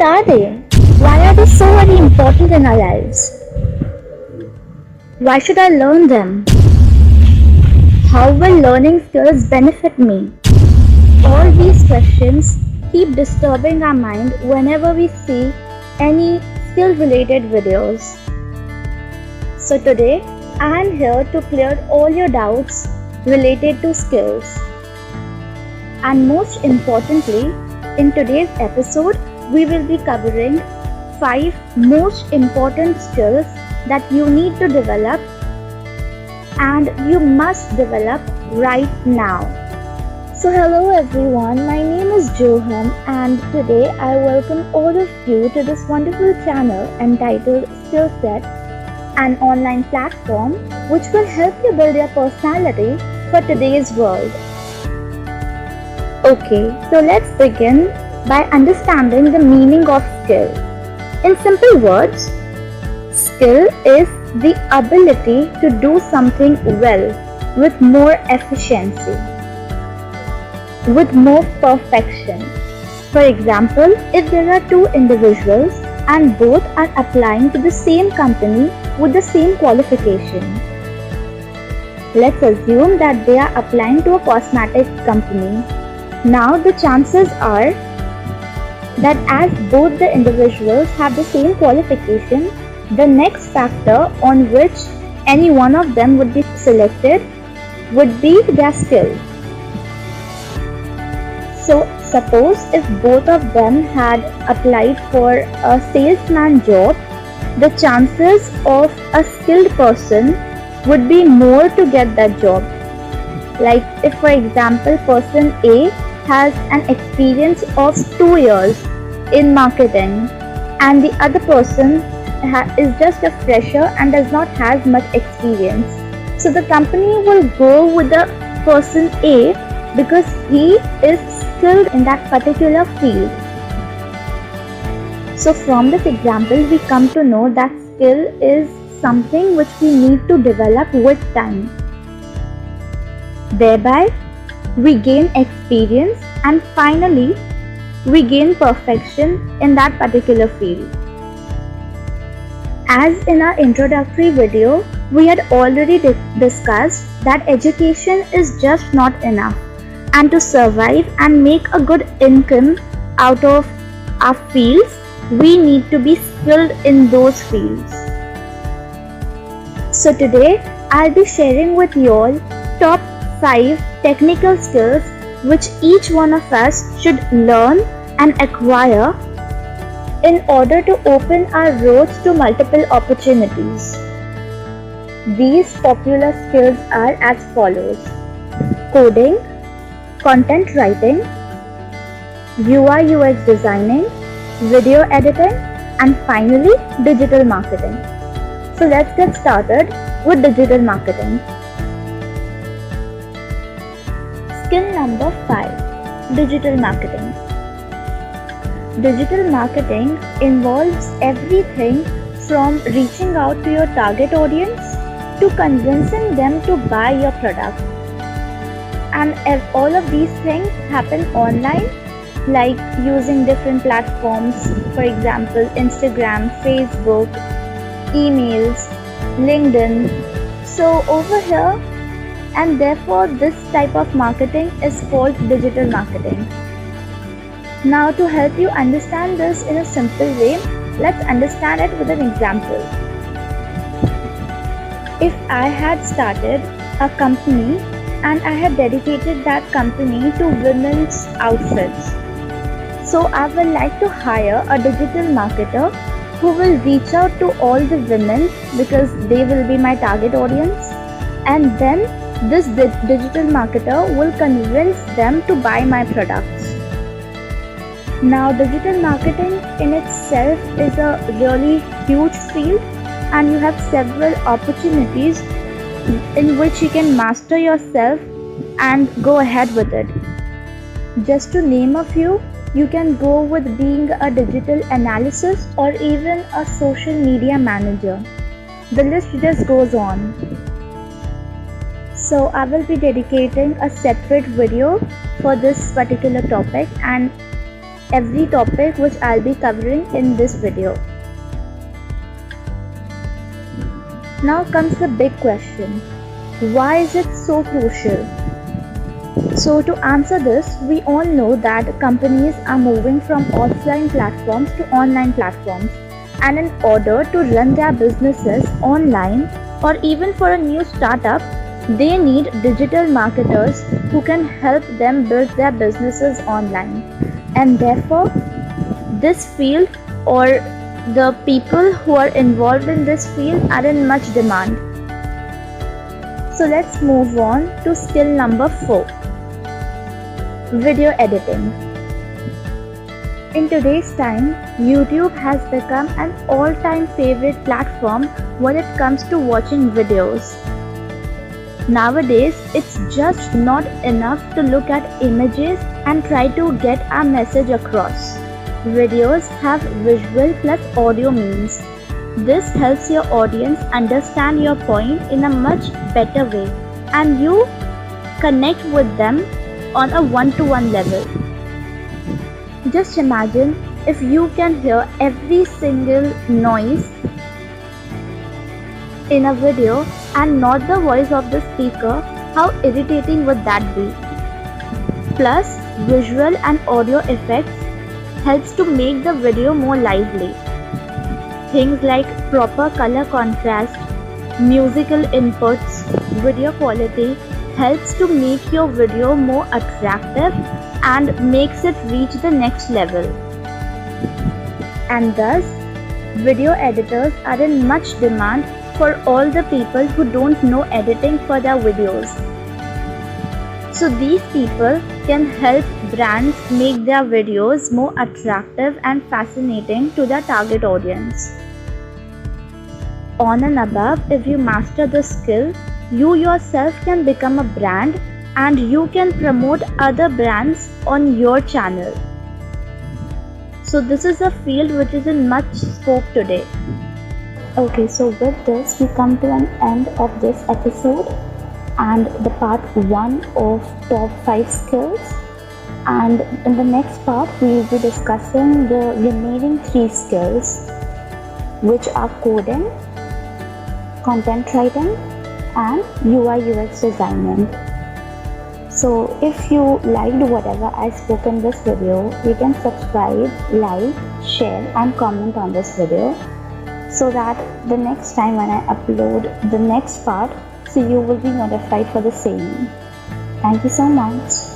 are they? Why are they so very important in our lives? Why should I learn them? How will learning skills benefit me? All these questions keep disturbing our mind whenever we see any skill related videos. So today I am here to clear all your doubts related to skills. And most importantly, in today's episode, we will be covering 5 most important skills that you need to develop and you must develop right now. So hello everyone, my name is Joham and today I welcome all of you to this wonderful channel entitled Skillset, an online platform which will help you build your personality for today's world. Okay, so let's begin by understanding the meaning of skill. In simple words, skill is the ability to do something well with more efficiency, with more perfection. For example, if there are two individuals and both are applying to the same company with the same qualification. Let's assume that they are applying to a cosmetic company. Now the chances are that as both the individuals have the same qualification, the next factor on which any one of them would be selected would be their skill. So suppose if both of them had applied for a salesman job, the chances of a skilled person would be more to get that job. Like if for example person A has an experience of 2 years in marketing and the other person is just a fresher and does not have much experience. So the company will go with the person A because he is skilled in that particular field. So from this example we come to know that skill is something which we need to develop with time. Thereby we gain experience and finally we gain perfection in that particular field. As in our introductory video, we had already discussed that education is just not enough, and to survive and make a good income out of our fields, we need to be skilled in those fields. So today, I'll be sharing with you all top 5 technical skills which each one of us should learn and acquire in order to open our roads to multiple opportunities. These popular skills are as follows: coding, content writing, UI UX designing, video editing, and finally digital marketing. So let's get started with digital marketing. Skill number 5, digital marketing. Digital marketing involves everything from reaching out to your target audience to convincing them to buy your product. And if all of these things happen online, like using different platforms, for example, Instagram, Facebook, emails, LinkedIn. So over here, and therefore this type of marketing is called digital marketing. Now to help you understand this in a simple way, let's understand it with an example. If I had started a company and I had dedicated that company to women's outfits, so I would like to hire a digital marketer who will reach out to all the women because they will be my target audience, and then this digital marketer will convince them to buy my products. Now digital marketing in itself is a really huge field and you have several opportunities in which you can master yourself and go ahead with it. Just to name a few, you can go with being a digital analyst or even a social media manager. The list just goes on. So I will be dedicating a separate video for this particular topic, and every topic which I'll be covering in this video. Now comes the big question. Why is it so crucial? So to answer this, we all know that companies are moving from offline platforms to online platforms, and in order to run their businesses online or even for a new startup, they need digital marketers who can help them build their businesses online. And therefore, this field or the people who are involved in this field are in much demand. So let's move on to skill number 4. Video editing. In today's time, YouTube has become an all-time favorite platform when it comes to watching videos. Nowadays, it's just not enough to look at images and try to get our message across. Videos have visual plus audio means. This helps your audience understand your point in a much better way, and you connect with them on a one-to-one level. Just imagine if you can hear every single noise in a video and not the voice of the speaker, how irritating would that be? Plus, visual and audio effects helps to make the video more lively. Things like proper color contrast, musical inputs, video quality helps to make your video more attractive and makes it reach the next level. And thus, video editors are in much demand for all the people who don't know editing for their videos. So these people can help brands make their videos more attractive and fascinating to their target audience. On and above, if you master the skill, you yourself can become a brand and you can promote other brands on your channel. So this is a field which is in much scope today. Okay, so with this we come to an end of this episode and the part 1 of top 5 skills, and in the next part we will be discussing the remaining 3 skills, which are coding, content writing and UI UX designing. So if you liked whatever I spoke in this video, you can subscribe, like, share and comment on this video, so that the next time when I upload the next part, so you will be notified for the same. Thank you so much.